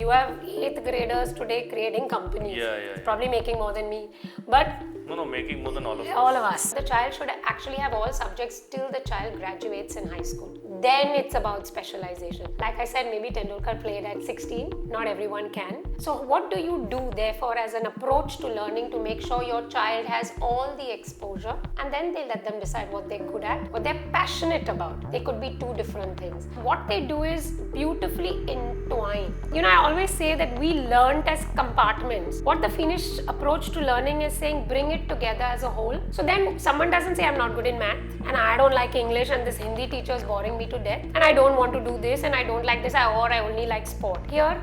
You have 8th graders today creating companies. Probably making more than me. But No, making more than all of us. all of us. The child should actually have all subjects till the child graduates in high school. Then it's about specialization. Like I said, maybe Tendulkar played at 16. Not everyone can. So what do you do therefore as an approach to learning to make sure your child has all the exposure, and then they let them decide what they're good at, what they're passionate about. They could be two different things. What they do is beautifully entwined. I always say that we learnt as compartments. What the Finnish approach to learning is saying, bring it together as a whole. So then someone doesn't say, I'm not good in math, and I don't like English, and this Hindi teacher is boring me to death, and I don't want to do this, and I don't like this, or I only like sport. Here,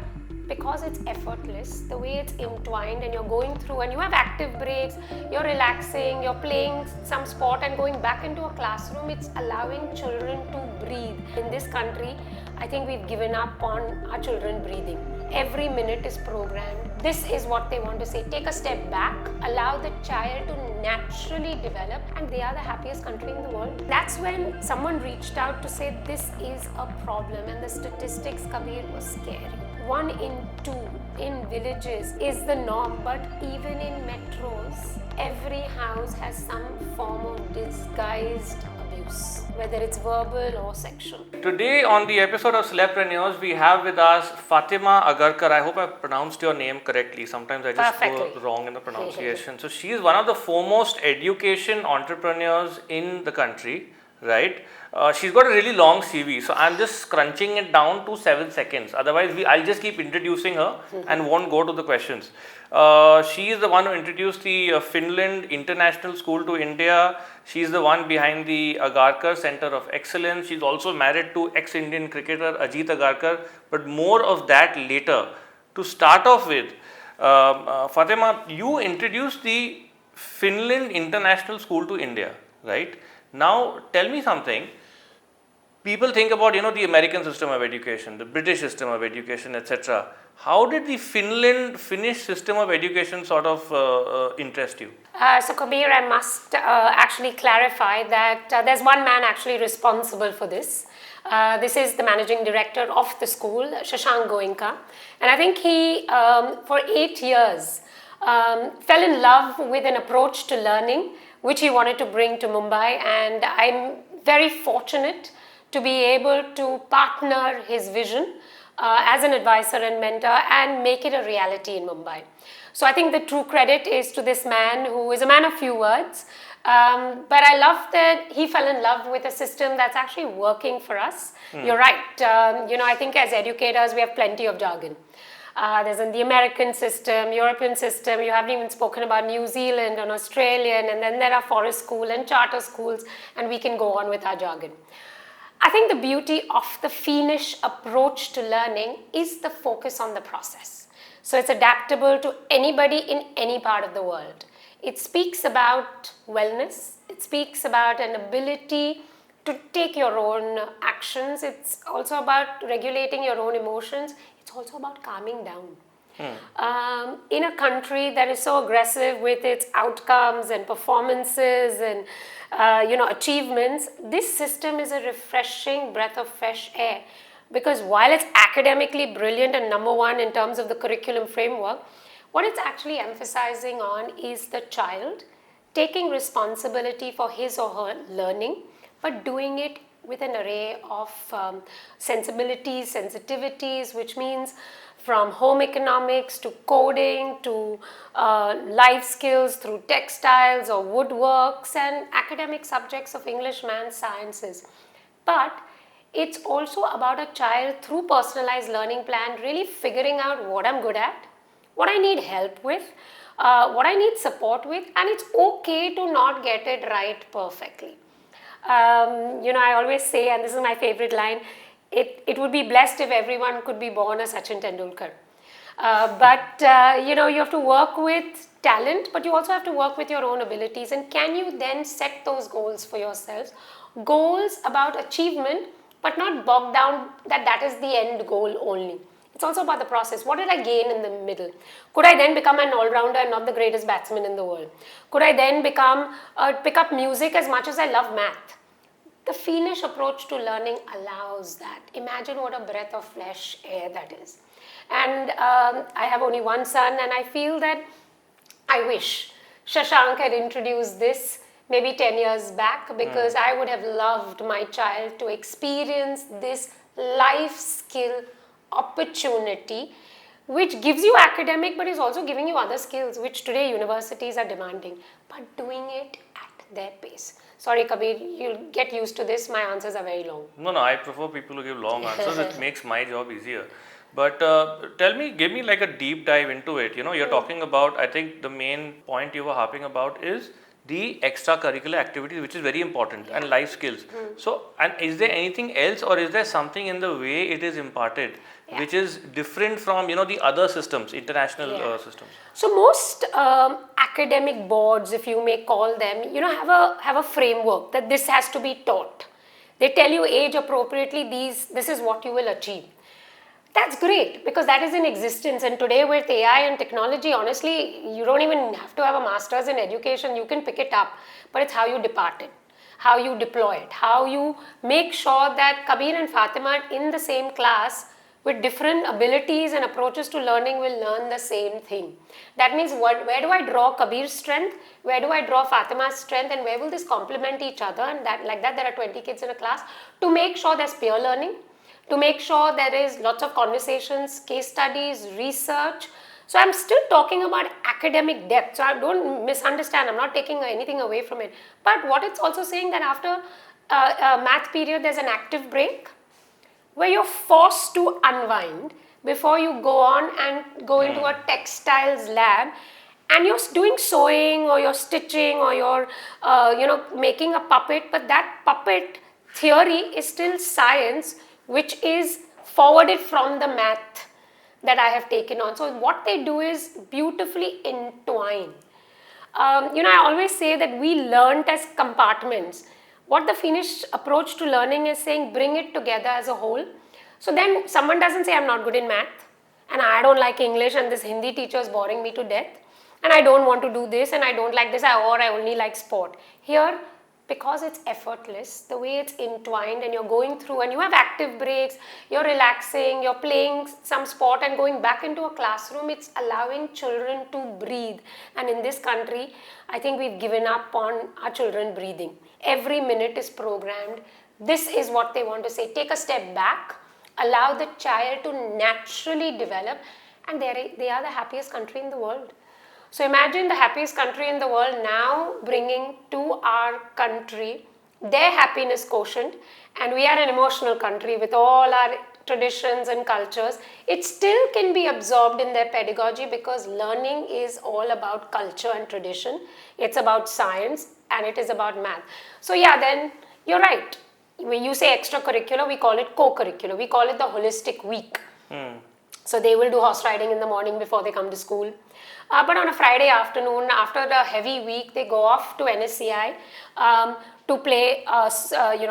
because it's effortless, the way it's entwined, and you're going through and you have active breaks, you're relaxing, you're playing some sport and going back into a classroom, it's allowing children to breathe. In this country, I think we've given up on our children breathing. Every minute is programmed. This is what they want to say. Take a step back, allow the child to naturally develop, and they are the happiest country in the world. That's when someone reached out to say this is a problem, and the statistics, Kabir, was scary. 1 in 2 in villages is the norm, but even in metros, every house has some form of disguised abuse, whether it's verbal or sexual. Today on the episode of Celebpreneurs, we have with us Fatema Agarkar. I hope I pronounced your name correctly. Sometimes I just go wrong in the pronunciation. So she is one of the foremost education entrepreneurs in the country, right? She's got a really long CV, so I'm just crunching it down to 7 seconds. Otherwise, I'll just keep introducing her and won't go to the questions. She is the one who introduced the Finland International School to India. She's the one behind the Agarkar Center of Excellence. She's also married to ex-Indian cricketer Ajit Agarkar, but more of that later. To start off with, Fatema, you introduced the Finland International School to India, right? Now, tell me something. People think about, the American system of education, the British system of education, etc. How did the Finnish system of education sort of interest you? So Kabir, I must actually clarify that there's one man actually responsible for this. This is the managing director of the school, Shashank Goenka. And I think he, for 8 years, fell in love with an approach to learning, which he wanted to bring to Mumbai. And I'm very fortunate to be able to partner his vision as an advisor and mentor and make it a reality in Mumbai. So I think the true credit is to this man who is a man of few words. But I love that he fell in love with a system that's actually working for us. You're right. I think as educators, we have plenty of jargon. There's the American system, European system. You haven't even spoken about New Zealand and Australian. And then there are forest school and charter schools. And we can go on with our jargon. I think the beauty of the Finnish approach to learning is the focus on the process. So it's adaptable to anybody in any part of the world. It speaks about wellness. It speaks about an ability to take your own actions. It's also about regulating your own emotions. It's also about calming down. In a country that is so aggressive with its outcomes and performances and achievements, this system is a refreshing breath of fresh air, because while it's academically brilliant and number one in terms of the curriculum framework, what it's actually emphasizing on is the child taking responsibility for his or her learning, but doing it with an array of sensibilities, sensitivities, which means from home economics to coding to life skills through textiles or woodworks and academic subjects of English, math, sciences. But it's also about a child through personalized learning plan really figuring out what I'm good at, what I need help with, what I need support with, and it's okay to not get it right perfectly. I always say, and this is my favorite line, it would be blessed if everyone could be born a Sachin Tendulkar. But you have to work with talent, but you also have to work with your own abilities. And can you then set those goals for yourselves? Goals about achievement, but not bogged down that is the end goal only. It's also about the process. What did I gain in the middle? Could I then become an all-rounder and not the greatest batsman in the world? Could I then pick up music as much as I love math? The Finnish approach to learning allows that. Imagine what a breath of fresh air that is. And I have only one son, and I feel that I wish Shashank had introduced this maybe 10 years back, because I would have loved my child to experience this life skill opportunity, which gives you academic but is also giving you other skills which today universities are demanding, but doing it at their pace. Sorry, Kabir, you'll get used to this. My answers are very long. No, I prefer people to give long answers. It makes my job easier. But give me like a deep dive into it. You're talking about, I think the main point you were harping about is the extracurricular activities, which is very important, and life skills. So, and is there anything else, or is there something in the way it is imparted which is different from the other systems, international systems? So most academic boards, if you may call them, have a framework that this has to be taught. They tell you age appropriately, this is what you will achieve. That's great, because that is in existence, and today with AI and technology, honestly, you don't even have to have a master's in education. You can pick it up, but it's how you depart it, how you deploy it, how you make sure that Kabir and Fatima in the same class with different abilities and approaches to learning will learn the same thing. That means where do I draw Kabir's strength, where do I draw Fatima's strength, and where will this complement each other, and like that there are 20 kids in a class, to make sure there's peer learning, to make sure there is lots of conversations, case studies, research. So I'm still talking about academic depth. So I don't misunderstand. I'm not taking anything away from it. But what it's also saying that after a math period, there's an active break where you're forced to unwind before you go on and go into a textiles lab, and you're doing sewing or you're stitching or you're making a puppet. But that puppet theory is still science, which is forwarded from the math that I have taken on. So what they do is beautifully entwine. I always say that we learnt as compartments. What the Finnish approach to learning is saying, bring it together as a whole. So then someone doesn't say, I'm not good in math, and I don't like English, and this Hindi teacher is boring me to death, and I don't want to do this, and I don't like this, or I only like sport. Here, because it's effortless, the way it's entwined, and you're going through and you have active breaks, you're relaxing, you're playing some sport and going back into a classroom, it's allowing children to breathe. And in this country, I think we've given up on our children breathing. Every minute is programmed. This is what they want to say. Take a step back, allow the child to naturally develop, and they are the happiest country in the world. So imagine the happiest country in the world now bringing to our country their happiness quotient, and we are an emotional country with all our traditions and cultures. It still can be absorbed in their pedagogy, because learning is all about culture and tradition. It's about science, and it is about math. So then you're right. When you say extracurricular, we call it co-curricular. We call it the holistic week. So they will do horse riding in the morning before they come to school. But on a Friday afternoon, after the heavy week, they go off to NSCI to play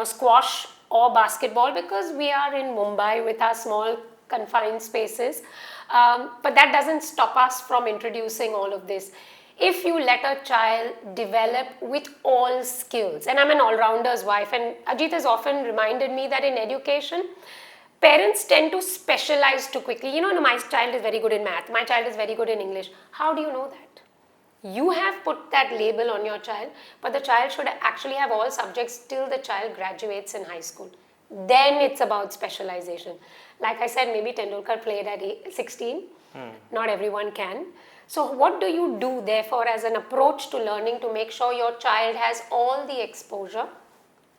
squash or basketball, because we are in Mumbai with our small confined spaces. But that doesn't stop us from introducing all of this. If you let a child develop with all skills, and I'm an all-rounder's wife, and Ajit has often reminded me that in education, parents tend to specialize too quickly. My child is very good in math, my child is very good in English. How do you know that? You have put that label on your child, but the child should actually have all subjects till the child graduates in high school. Then it's about specialization. Like I said, maybe Tendulkar played at 16. Not everyone can. So what do you do, therefore, as an approach to learning to make sure your child has all the exposure,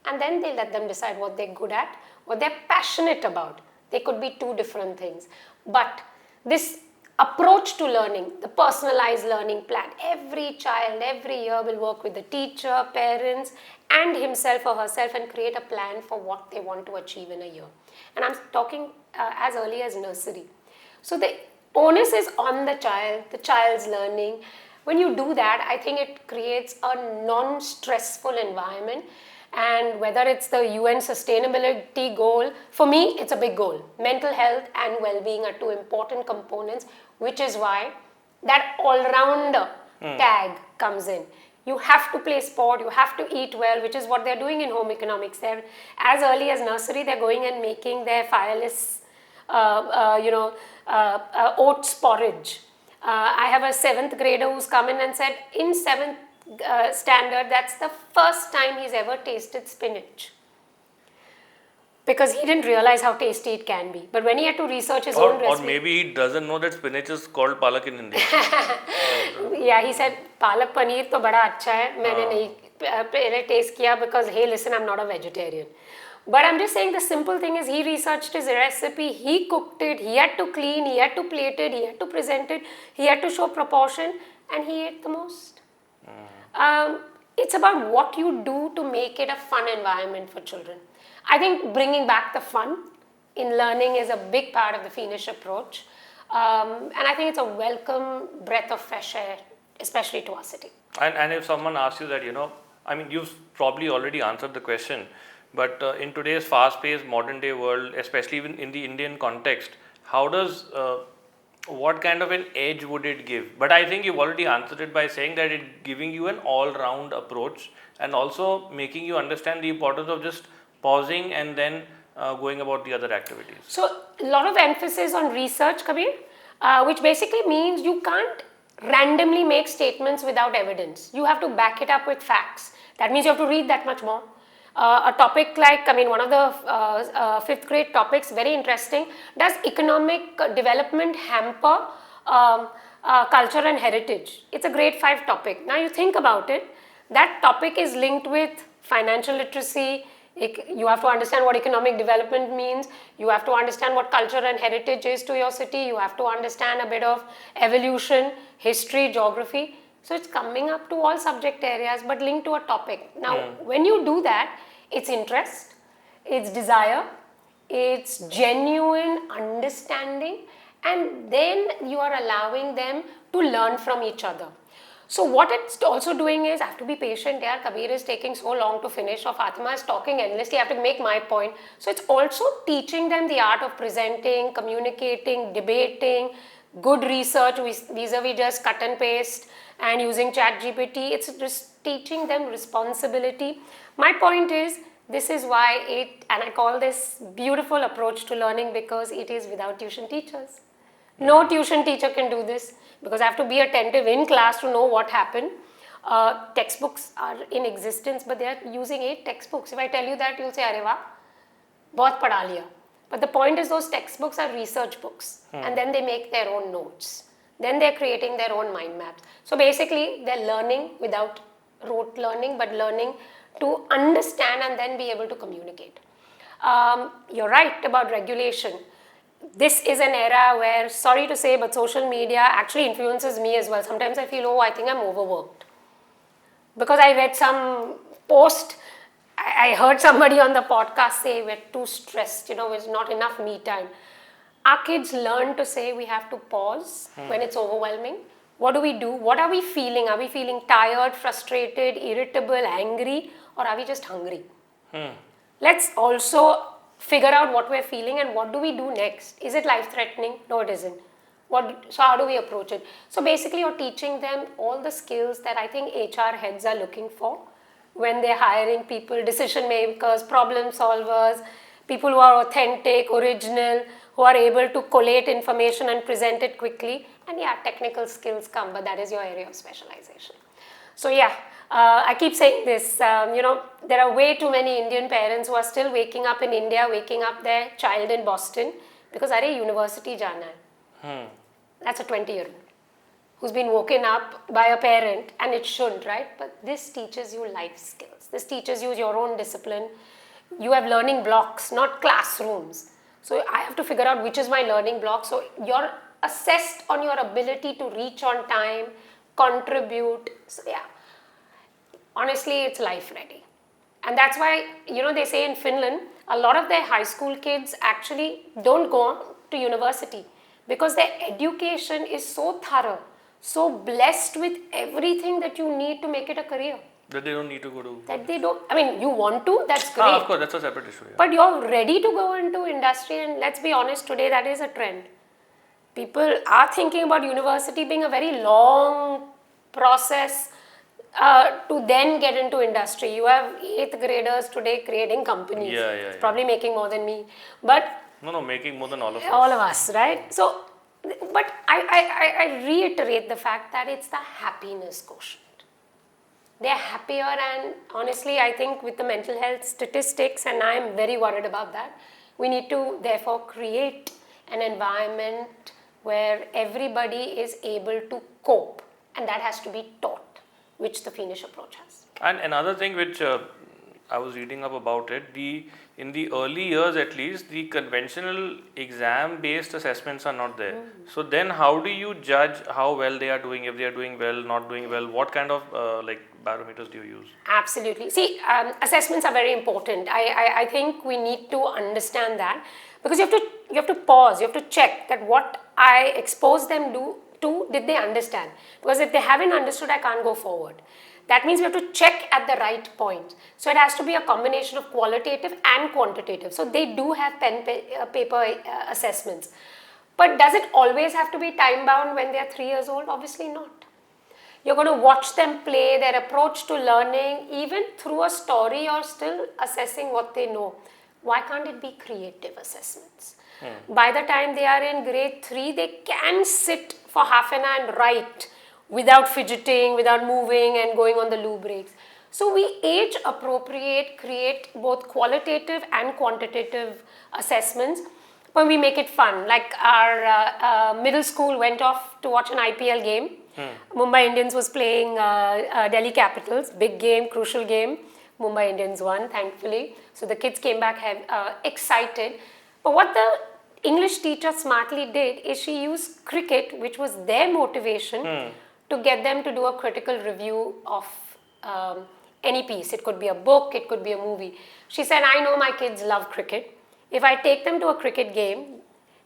and then they let them decide what they're good at, what they're passionate about. They could be two different things. But this approach to learning, the personalized learning plan, every child, every year will work with the teacher, parents, and himself or herself, and create a plan for what they want to achieve in a year. And I'm talking as early as nursery. So the onus is on the child's learning. When you do that, I think it creates a non-stressful environment. And whether it's the UN sustainability goal, for me, it's a big goal. Mental health and well-being are two important components, which is why that all-rounder tag comes in. You have to play sport, you have to eat well, which is what they're doing in home economics. They're, as early as nursery, they're going and making their fireless oats porridge. I have a 7th grader who's come in and said in 7th standard, that's the first time he's ever tasted spinach. Because he didn't realize how tasty it can be. But when he had to research his own recipe... Or maybe he doesn't know that spinach is called palak in Hindi. Yeah, he said, palak paneer to bada acha hai. Maine nahi pehle taste kiya because, hey, listen, I'm not a vegetarian. But I'm just saying the simple thing is he researched his recipe, he cooked it, he had to clean, he had to plate it, he had to present it, he had to show proportion, and he ate the most. It's about what you do to make it a fun environment for children. I think bringing back the fun in learning is a big part of the Finnish approach. And I think it's a welcome breath of fresh air, especially to our city. And if someone asks you that, you've probably already answered the question, but in today's fast-paced modern-day world, especially in the Indian context, what kind of an edge would it give? But I think you've already answered it by saying that it's giving you an all-round approach and also making you understand the importance of just pausing and then going about the other activities. So, a lot of emphasis on research, Kabir, which basically means you can't randomly make statements without evidence. You have to back it up with facts. That means you have to read that much more. A topic like, one of the 5th grade topics, very interesting. Does economic development hamper culture and heritage? It's a grade 5 topic. Now you think about it, that topic is linked with financial literacy. You have to understand what economic development means. You have to understand what culture and heritage is to your city. You have to understand a bit of evolution, history, geography. So it's coming up to all subject areas but linked to a topic. Now, when you do that, it's interest, it's desire, it's genuine understanding, and then you are allowing them to learn from each other. So what it's also doing is, I have to be patient here, Kabir is taking so long to finish, or Fatema is talking endlessly, I have to make my point. So it's also teaching them the art of presenting, communicating, debating, good research vis-a-vis just cut and paste and using ChatGPT. It's just teaching them responsibility. My point is, this is why and I call this beautiful approach to learning because it is without tuition teachers. No tuition teacher can do this because I have to be attentive in class to know what happened. Textbooks are in existence, but they are using 8 textbooks. If I tell you that, you'll say, "Arey wah, bahut padha liya." But the point is, those textbooks are research books, and then they make their own notes. Then they're creating their own mind maps. So basically, they're learning without rote learning, but learning to understand and then be able to communicate. You're right about regulation. This is an era where, sorry to say, but social media actually influences me as well. Sometimes I feel, I think I'm overworked. Because I read some post, I heard somebody on the podcast say, we're too stressed, there's not enough me time. Our kids learn to say we have to pause when it's overwhelming. What do we do? What are we feeling? Are we feeling tired, frustrated, irritable, angry, or are we just hungry? Let's also figure out what we're feeling and what do we do next. Is it life-threatening? No, it isn't. So how do we approach it? So basically you're teaching them all the skills that I think HR heads are looking for when they're hiring people, decision makers, problem solvers, people who are authentic, original, who are able to collate information and present it quickly. And technical skills come, but that is your area of specialization. So I keep saying this, there are way too many Indian parents who are still waking up in India, waking up their child in Boston because university jana hai. That's a 20-year-old who's been woken up by a parent, and it shouldn't, right? But this teaches you life skills. This teaches you your own discipline. You have learning blocks, not classrooms. So I have to figure out which is my learning block. So you're assessed on your ability to reach on time, contribute. So honestly, it's life ready. And that's why, they say in Finland, a lot of their high school kids actually don't go on to university because their education is so thorough, so blessed with everything that you need to make it a career. That they don't need to go to... That they don't... you want to, that's great. Of course, that's a separate issue. Yeah. But you're ready to go into industry, and let's be honest, today that is a trend. People are thinking about university being a very long process to then get into industry. You have 8th graders today creating companies. Yeah. Probably making more than me. But No, making more than all of us. All of us, right? So, but I reiterate the fact that it's the happiness quotient. They're happier, and honestly, I think with the mental health statistics, and I'm very worried about that, we need to therefore create an environment where everybody is able to cope, and that has to be taught, which the Finnish approach has. And another thing which I was reading up about it, in the early years at least, the conventional exam-based assessments are not there. So then how do you judge how well they are doing, if they are doing well, not doing well? What kind of barometers do you use? Absolutely. See, assessments are very important. I think we need to understand that, because you have to pause, you have to check that what I expose them to, did they understand? Because if they haven't understood, I can't go forward. That means we have to check at the right point. So it has to be a combination of qualitative and quantitative. So they do have paper assessments. But does it always have to be time bound when they are 3 years old? Obviously not. You're going to watch them play, their approach to learning, even through a story, you're still assessing what they know. Why can't it be creative assessments? By the time they are in grade 3, they can sit for half an hour and write without fidgeting, without moving and going on the loo breaks. So we age appropriate, create both qualitative and quantitative assessments, but we make it fun. Like our middle school went off to watch an IPL game. Mumbai Indians was playing Delhi Capitals, big game, crucial game. Mumbai Indians won, thankfully. So the kids came back excited. But what the English teacher smartly did is she used cricket, which was their motivation, to get them to do a critical review of any piece. It could be a book, it could be a movie. She said, I know my kids love cricket. If I take them to a cricket game,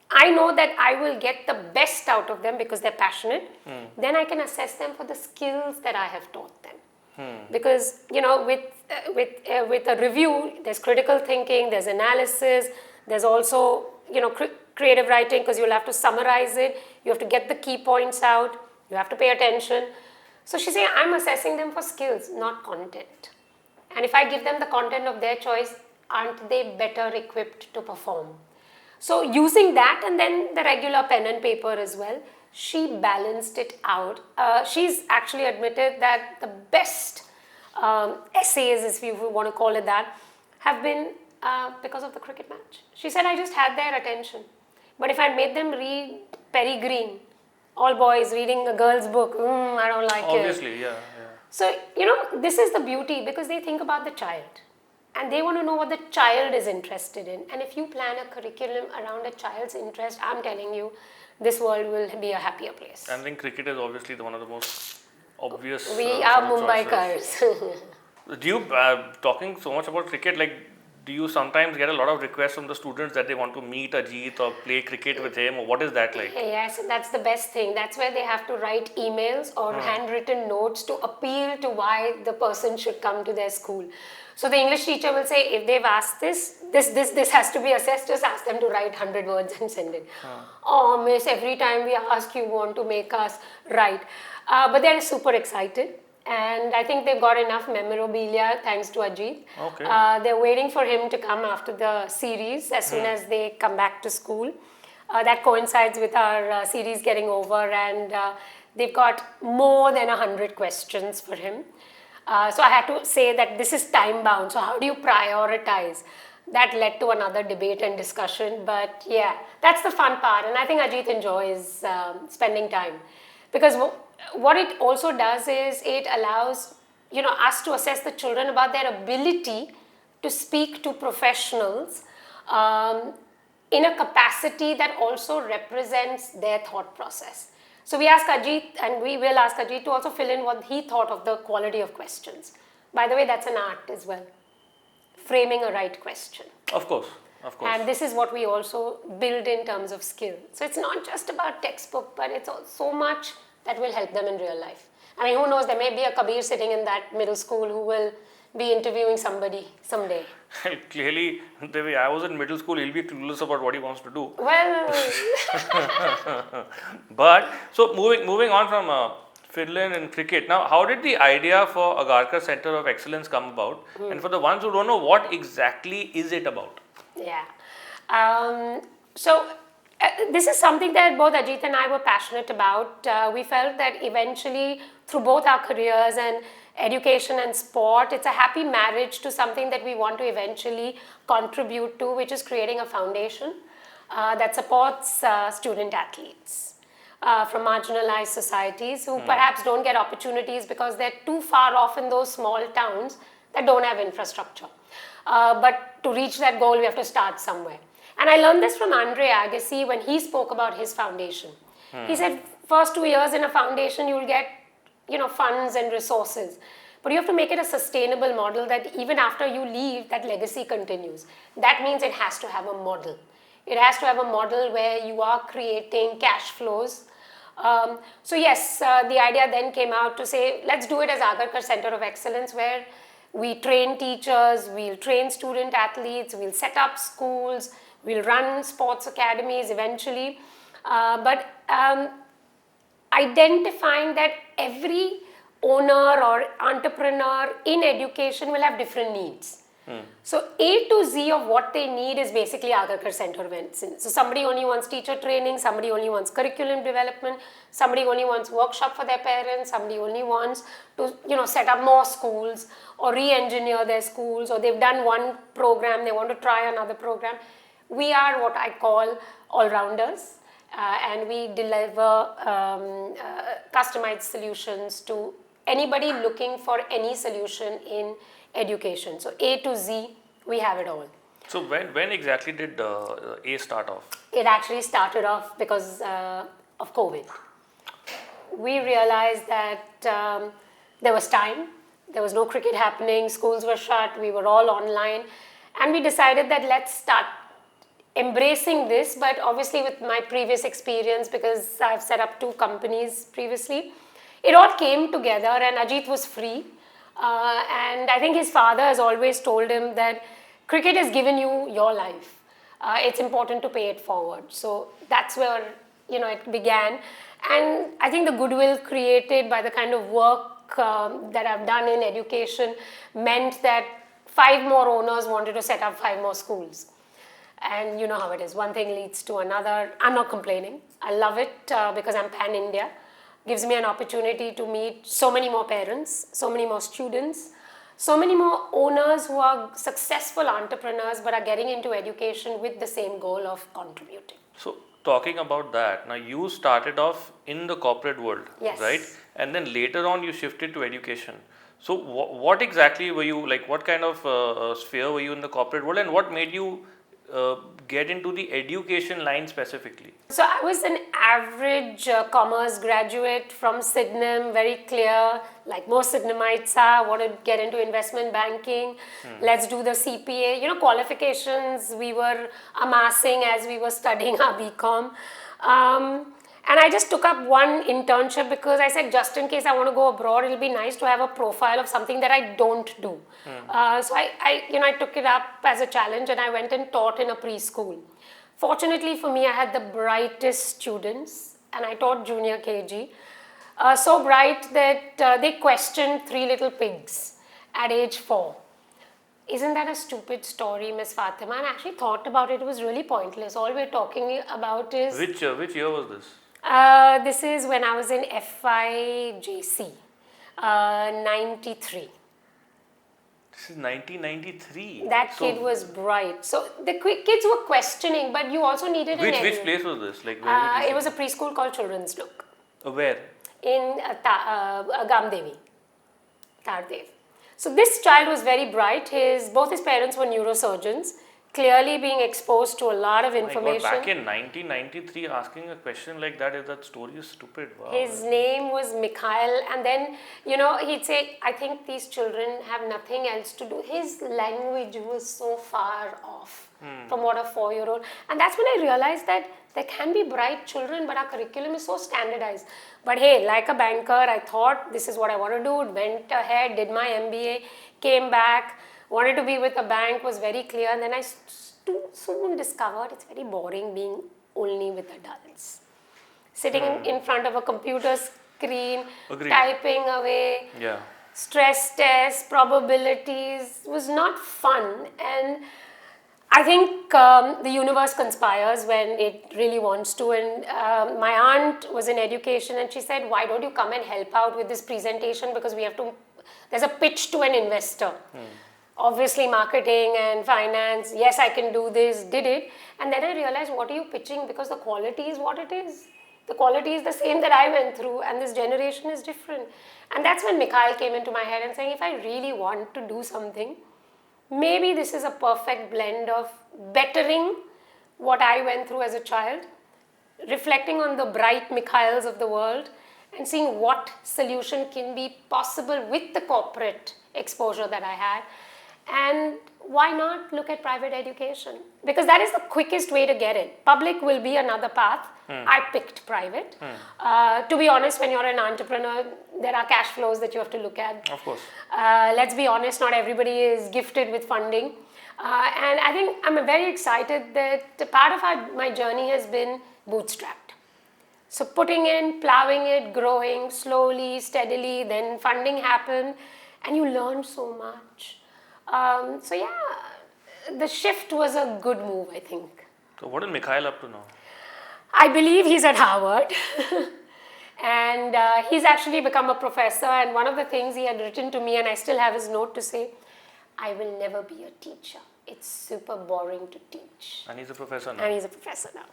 I know that I will get the best out of them because they're passionate. Then I can assess them for the skills that I have taught them. Because, with a review, there's critical thinking, there's analysis, there's also, creative writing, because you'll have to summarize it, you have to get the key points out, you have to pay attention. So she's saying, I'm assessing them for skills, not content. And if I give them the content of their choice, aren't they better equipped to perform? So using that, and then the regular pen and paper as well, she balanced it out. She's actually admitted that the best essays, if you want to call it that, have been because of the cricket match. She said, I just had their attention. But if I made them read Perry Green, all boys reading a girl's book, I don't like it. Obviously, yeah. So, this is the beauty, because they think about the child. And they want to know what the child is interested in. And if you plan a curriculum around a child's interest, I'm telling you, this world will be a happier place. And I think cricket is obviously one of the most obvious. We are Mumbaikars. Do you, talking so much about cricket, do you sometimes get a lot of requests from the students that they want to meet Ajit or play cricket with him? Or what is that like? Yes, that's the best thing. That's where they have to write emails or handwritten notes to appeal to why the person should come to their school. So the English teacher will say, if they've asked this has to be assessed, just ask them to write 100 words and send it. Oh, miss, every time we ask, you want to make us write. But they're super excited. And I think they've got enough memorabilia thanks to Ajit. Okay. They're waiting for him to come after the series as soon as they come back to school. That coincides with our series getting over, and they've got more than 100 questions for him. So I had to say that this is time bound. So how do you prioritize? That led to another debate and discussion. But yeah, that's the fun part. And I think Ajit enjoys spending time. Because what it also does is it allows us to assess the children about their ability to speak to professionals in a capacity that also represents their thought process. So we ask Ajit, and we will ask Ajit to also fill in what he thought of the quality of questions. By the way, that's an art as well. Framing a right question. Of course. And this is what we also build in terms of skill. So it's not just about textbook, but it's also so much that will help them in real life. I mean, who knows, there may be a Kabir sitting in that middle school who will be interviewing somebody someday. Clearly, the way I was in middle school, he'll be clueless about what he wants to do. Well... But, so moving on from Finland and cricket, now how did the idea for Agarkar Center of Excellence come about? And for the ones who don't know, what exactly is it about? Yeah. This is something that both Ajit and I were passionate about. We felt that eventually, through both our careers and education and sport, it's a happy marriage to something that we want to eventually contribute to, which is creating a foundation that supports student athletes from marginalized societies who perhaps don't get opportunities because they're too far off in those small towns that don't have infrastructure. But to reach that goal, we have to start somewhere. And I learned this from Andre Agassi when he spoke about his foundation. He said, first 2 years in a foundation, you'll get, funds and resources. But you have to make it a sustainable model that even after you leave, that legacy continues. That means it has to have a model. It has to have a model where you are creating cash flows. The idea then came out to say, let's do it as Agarkar Center of Excellence, where we train teachers, we'll train student athletes, we'll set up schools, we'll run sports academies eventually. But identifying that every owner or entrepreneur in education will have different needs. So A to Z of what they need is basically Agarkar Center of Excellence. So somebody only wants teacher training, somebody only wants curriculum development, somebody only wants workshop for their parents, somebody only wants to set up more schools or re-engineer their schools, or they've done one program, they want to try another program. We are what I call all-rounders, and we deliver customized solutions to anybody looking for any solution in education. So A to Z, we have it all. So when exactly did A start off? It actually started off because of COVID. We realized that there was time, there was no cricket happening, schools were shut, we were all online, and we decided that let's start embracing this. But obviously with my previous experience, because I've set up 2 companies previously, it all came together, and Ajit was free. And I think his father has always told him that cricket has given you your life. It's important to pay it forward. So that's where it began. And I think the goodwill created by the kind of work that I've done in education meant that 5 more owners wanted to set up 5 more schools. And you know how it is. One thing leads to another. I'm not complaining. I love it because I'm pan-India. Gives me an opportunity to meet so many more parents, so many more students, so many more owners who are successful entrepreneurs but are getting into education with the same goal of contributing. So talking about that, now you started off in the corporate world, yes, right? And then later on you shifted to education. So what exactly were you, like what kind of sphere were you in the corporate world, and what made you get into the education line specifically? So I was an average commerce graduate from Sydenham, very clear, like most Sydenhamites are, want to get into investment banking, let's do the CPA, qualifications we were amassing as we were studying our BCom. And I just took up one internship because I said, just in case I want to go abroad, it'll be nice to have a profile of something that I don't do. So I took it up as a challenge, and I went and taught in a preschool. Fortunately for me, I had the brightest students, and I taught junior KG. So bright that they questioned 3 little pigs at age 4. Isn't that a stupid story, Miss Fatema? And I actually thought about it. It was really pointless. All we're talking about is... Which year was this? This is when I was in FIJC, 93. This is 1993. That kid was bright. So the kids were questioning, but you also needed which place was this? Like where it was a preschool called Children's Nook. Where? In Gamdevi, Tardev. So this child was very bright. Both his parents were neurosurgeons, clearly being exposed to a lot of information. Back in 1993, asking a question like that story is stupid. Wow. His name was Mikhail, and then, he'd say, I think these children have nothing else to do. His language was so far off from what a 4-year-old. And that's when I realized that there can be bright children, but our curriculum is so standardized. But hey, like a banker, I thought this is what I want to do, went ahead, did my MBA, came back, wanted to be with a bank, was very clear, and then I soon discovered it's very boring being only with adults. Sitting in front of a computer screen, typing away, stress tests, probabilities, was not fun. And I think the universe conspires when it really wants to. And my aunt was in education and she said, why don't you come and help out with this presentation, because there's a pitch to an investor. Obviously marketing and finance, yes, I can do this, did it. And then I realized, what are you pitching? Because the quality is what it is. The quality is the same that I went through, and this generation is different. And that's when Mikhail came into my head and saying, if I really want to do something, maybe this is a perfect blend of bettering what I went through as a child, reflecting on the bright Mikhails of the world, and seeing what solution can be possible with the corporate exposure that I had. And why not look at private education? Because that is the quickest way to get it. Public will be another path. I picked private. To be honest, when you're an entrepreneur, there are cash flows that you have to look at. Of course. Let's be honest, not everybody is gifted with funding. And I think I'm very excited that part of my journey has been bootstrapped. So putting in, plowing it, growing slowly, steadily, then funding happened, and you learn so much. So yeah, the shift was a good move, I think. So what is Mikhail up to now? I believe he's at Harvard. And he's actually become a professor. And one of the things he had written to me, and I still have his note to say, I will never be a teacher. It's super boring to teach. And he's a professor now. And he's a professor now.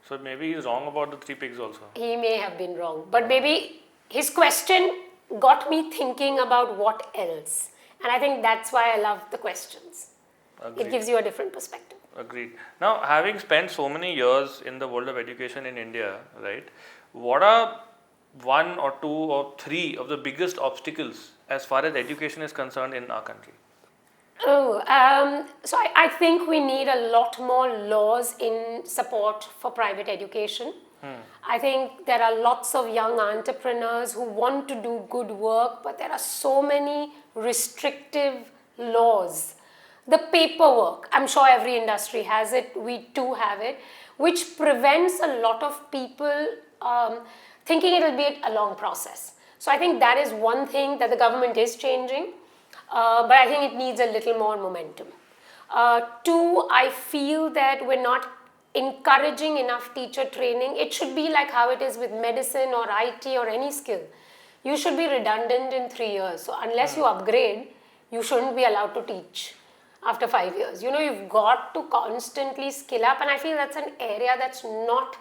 So maybe he's wrong about the 3 pigs also. He may have been wrong. But maybe his question got me thinking about what else. And I think that's why I love the questions. Agreed. It gives you a different perspective. Agreed. Now, having spent so many years in the world of education in India, right, what are 1 or 2 or 3 of the biggest obstacles as far as education is concerned in our country? So I think we need a lot more laws in support for private education. I think there are lots of young entrepreneurs who want to do good work, but there are so many restrictive laws. The paperwork, I'm sure every industry has it, we too have it, which prevents a lot of people thinking it will be a long process. So I think that is one thing that the government is changing, but I think it needs a little more momentum. 2, I feel that we're not encouraging enough teacher training. It should be like how it is with medicine or IT or any skill. You should be redundant in 3 years. So unless you upgrade, you shouldn't be allowed to teach after 5 years. You've got to constantly skill up, and I feel that's an area that's not,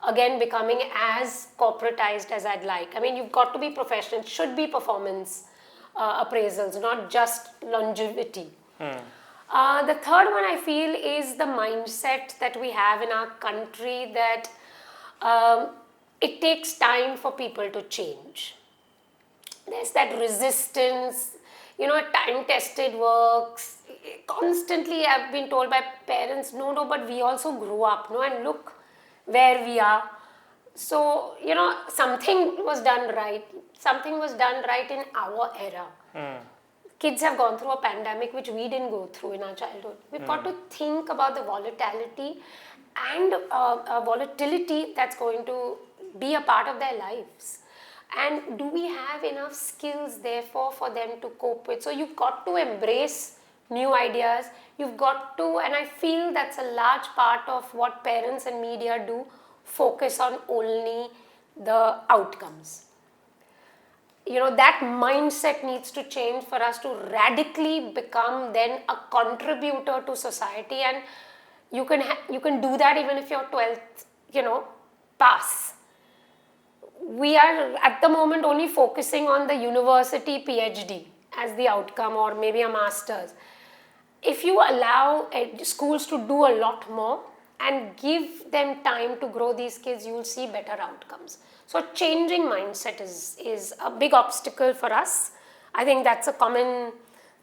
again, becoming as corporatized as I'd like. I mean, you've got to be professional. It should be performance appraisals, not just longevity. The third one I feel is the mindset that we have in our country that it takes time for people to change. There's that resistance, time-tested works. Constantly I've been told by parents, no, but we also grew up, and look where we are. So, something was done right. Something was done right in our era. Kids have gone through a pandemic which we didn't go through in our childhood. We've got to think about the volatility and volatility that's going to be a part of their lives. And do we have enough skills, therefore, for them to cope with? So you've got to embrace new ideas. You've got to, and I feel that's a large part of what parents and media do, focus on only the outcomes. That mindset needs to change for us to radically become then a contributor to society, and you can do that even if you're 12th, pass. We are at the moment only focusing on the university PhD as the outcome, or maybe a master's. If you allow schools to do a lot more and give them time to grow these kids, you will see better outcomes. So changing mindset is a big obstacle for us. I think that's a common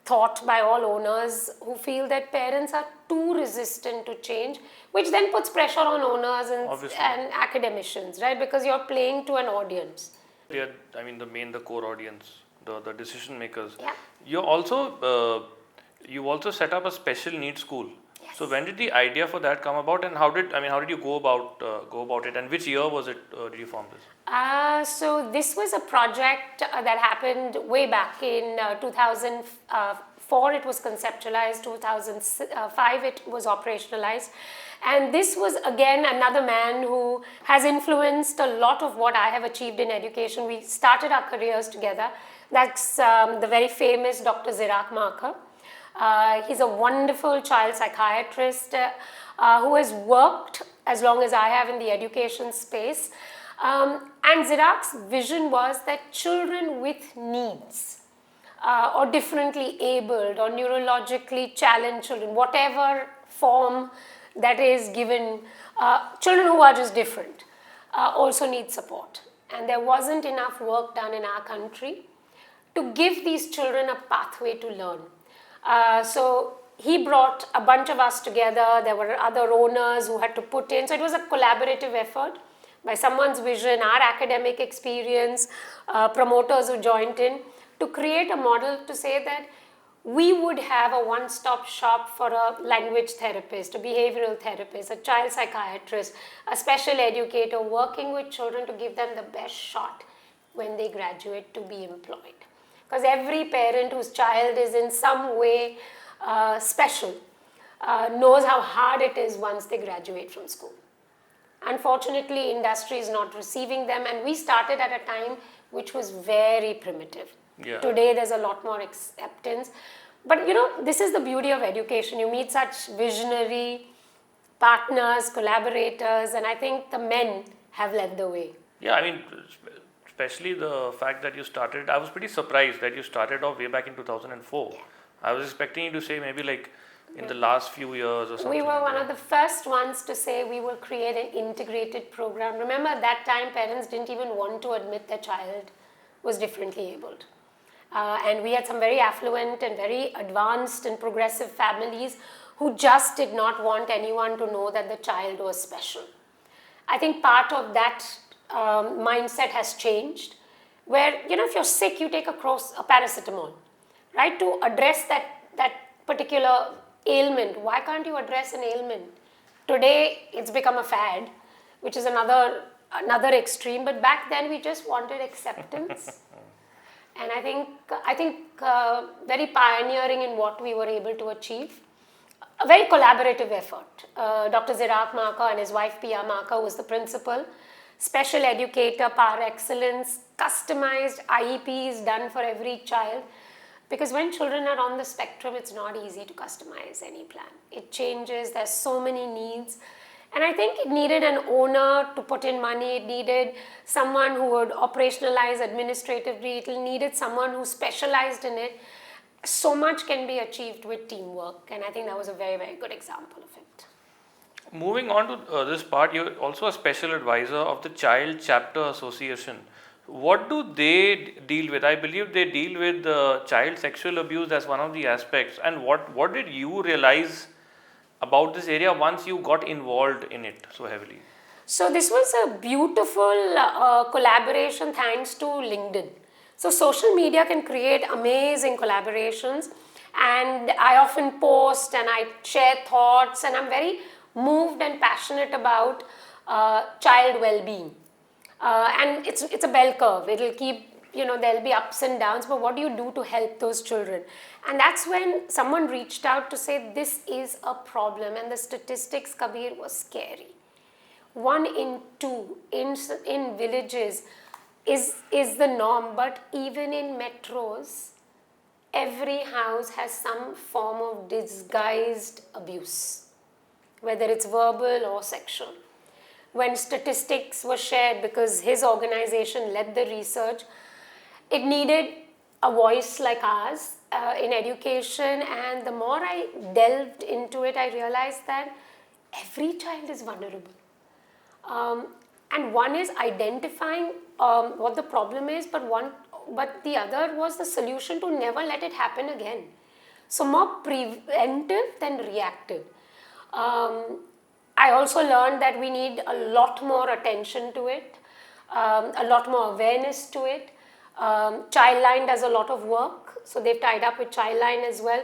thought by all owners who feel that parents are too resistant to change, which then puts pressure on owners and academicians, right? Because you're playing to an audience. Yeah, I mean the core audience, the decision makers. Yeah. You also set up a special needs school. Yes. So when did the idea for that come about, and how did you go about it, and which year was it did you form this? So this was a project that happened way back in 2005 2004 it was conceptualized, 2005 it was operationalized. And this was again another man who has influenced a lot of what I have achieved in education. We started our careers together. That's the very famous Dr. Zirak Marker. He's a wonderful child psychiatrist who has worked as long as I have in the education space. And Zirak's vision was that children with needs or differently abled or neurologically challenged children, whatever form that is given, children who are just different also need support. And there wasn't enough work done in our country to give these children a pathway to learn. So he brought a bunch of us together. There were other owners who had to put in. So it was a collaborative effort by someone's vision, our academic experience, promoters who joined in to create a model to say that we would have a one-stop shop for a language therapist, a behavioral therapist, a child psychiatrist, a special educator working with children to give them the best shot when they graduate to be employed. Because every parent whose child is in some way special knows how hard it is once they graduate from school. Unfortunately, industry is not receiving them, and we started at a time which was very primitive. Yeah. Today, there's a lot more acceptance. But, this is the beauty of education. You meet such visionary partners, collaborators, and I think the men have led the way. Yeah, I mean, especially the fact that you started, I was pretty surprised that you started off way back in 2004. Yeah. I was expecting you to say maybe like in the last few years or something. We were one of the first ones to say we will create an integrated program. Remember, at that time, parents didn't even want to admit their child was differently abled. And we had some very affluent and very advanced and progressive families who just did not want anyone to know that the child was special. I think part of that mindset has changed, where, if you're sick, you take a paracetamol, right, to address that particular ailment. Why can't you address an ailment? Today, it's become a fad, which is another extreme, but back then we just wanted acceptance. And I think very pioneering in what we were able to achieve. A very collaborative effort. Dr. Zirak Marker and his wife Pia Marker was the principal. Special educator par excellence, customized IEPs done for every child. Because when children are on the spectrum, it's not easy to customize any plan. It changes, there's so many needs. And I think it needed an owner to put in money. It needed someone who would operationalize administratively. It needed someone who specialized in it. So much can be achieved with teamwork. And I think that was a very, very good example of it. Moving on to this part, you're also a special advisor of the Child Chapter Association. What do they deal with? I believe they deal with child sexual abuse as one of the aspects. And what did you realize about this area once you got involved in it so heavily? So this was a beautiful collaboration thanks to LinkedIn. So social media can create amazing collaborations, and I often post and I share thoughts, and I'm very moved and passionate about child well-being. And it's a bell curve. It'll keep, there'll be ups and downs, but what do you do to help those children? And that's when someone reached out to say this is a problem, and the statistics, Kabir, was scary. 1 in 2 in villages is the norm, but even in metros, every house has some form of disguised abuse, whether it's verbal or sexual. When statistics were shared, because his organization led the research, it needed a voice like ours in education, and the more I delved into it, I realized that every child is vulnerable. And one is identifying what the problem is, but the other was the solution to never let it happen again. So more preventive than reactive. I also learned that we need a lot more attention to it, a lot more awareness to it. Childline does a lot of work, so they've tied up with Childline as well.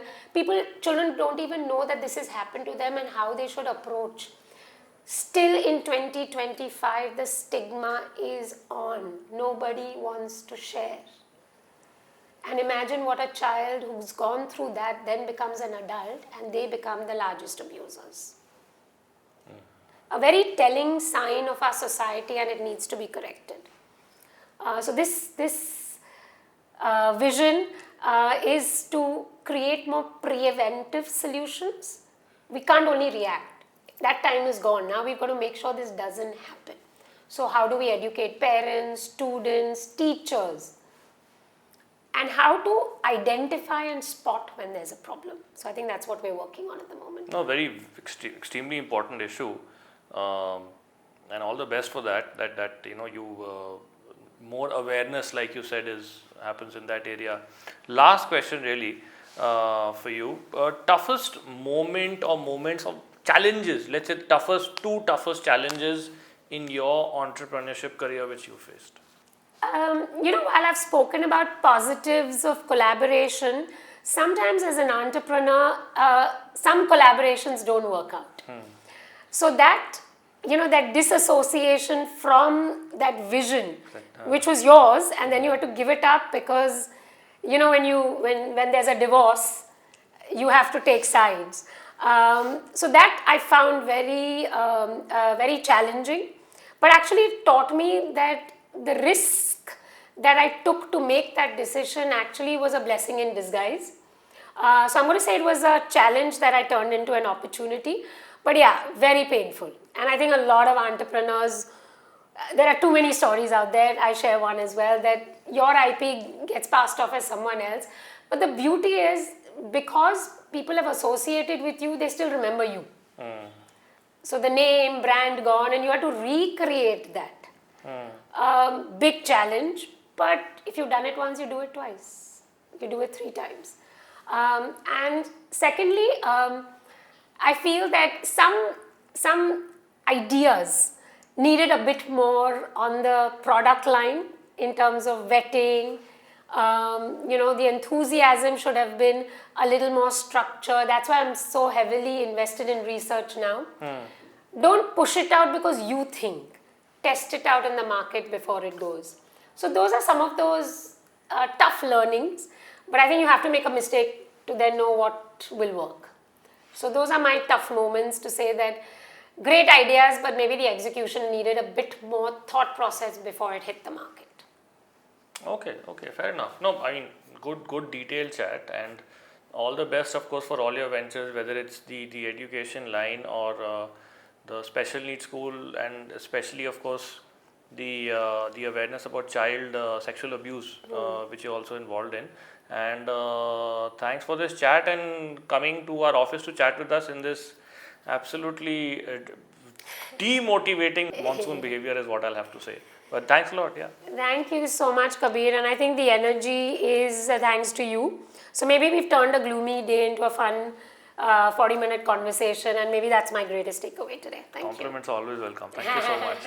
Children don't even know that this has happened to them and how they should approach. Still in 2025, the stigma is on. Nobody wants to share. And imagine what a child who's gone through that then becomes an adult and they become the largest abusers. A very telling sign of our society, and it needs to be corrected. So this vision is to create more preventive solutions. We can't only react. That time is gone. Now we've got to make sure this doesn't happen. So how do we educate parents, students, teachers? And how to identify and spot when there's a problem. So I think that's what we're working on at the moment. No, very extremely important issue, and all the best for that. You more awareness, like you said, happens in that area. Last question, really, for you: toughest moment or moments of challenges. Let's say two toughest challenges in your entrepreneurship career which you faced. While I've spoken about positives of collaboration, sometimes as an entrepreneur, some collaborations don't work out. So that disassociation from that vision, which was yours, and then you had to give it up because, when there's a divorce, you have to take sides. So that I found very challenging, but actually it taught me that the risk that I took to make that decision actually was a blessing in disguise. So I'm going to say it was a challenge that I turned into an opportunity. But yeah, very painful. And I think a lot of entrepreneurs, there are too many stories out there. I share one as well, that your IP gets passed off as someone else. But the beauty is, because people have associated with you, they still remember you. So the name, brand gone, and you have to recreate that. Big challenge, but if you've done it once, you do it twice. You do it 3 times. And secondly, I feel that some ideas needed a bit more on the product line in terms of vetting. The enthusiasm should have been a little more structured. That's why I'm so heavily invested in research now. Don't push it out because you think. Test it out in the market before it goes. So those are some of those tough learnings, but I think you have to make a mistake to then know what will work. So those are my tough moments to say that great ideas, but maybe the execution needed a bit more thought process before it hit the market. Okay, fair enough. No, I mean, good detailed chat, and all the best, of course, for all your ventures, whether it's the education line or the special needs school, and especially, of course, the awareness about child sexual abuse, which you're also involved in. And thanks for this chat and coming to our office to chat with us in this absolutely demotivating monsoon behavior is what I'll have to say. But thanks a lot, yeah. Thank you so much, Kabir. And I think the energy is thanks to you. So maybe we've turned a gloomy day into a fun 40-minute conversation, and maybe that's my greatest takeaway today. Thank you. Compliments are always welcome. Thank you so much.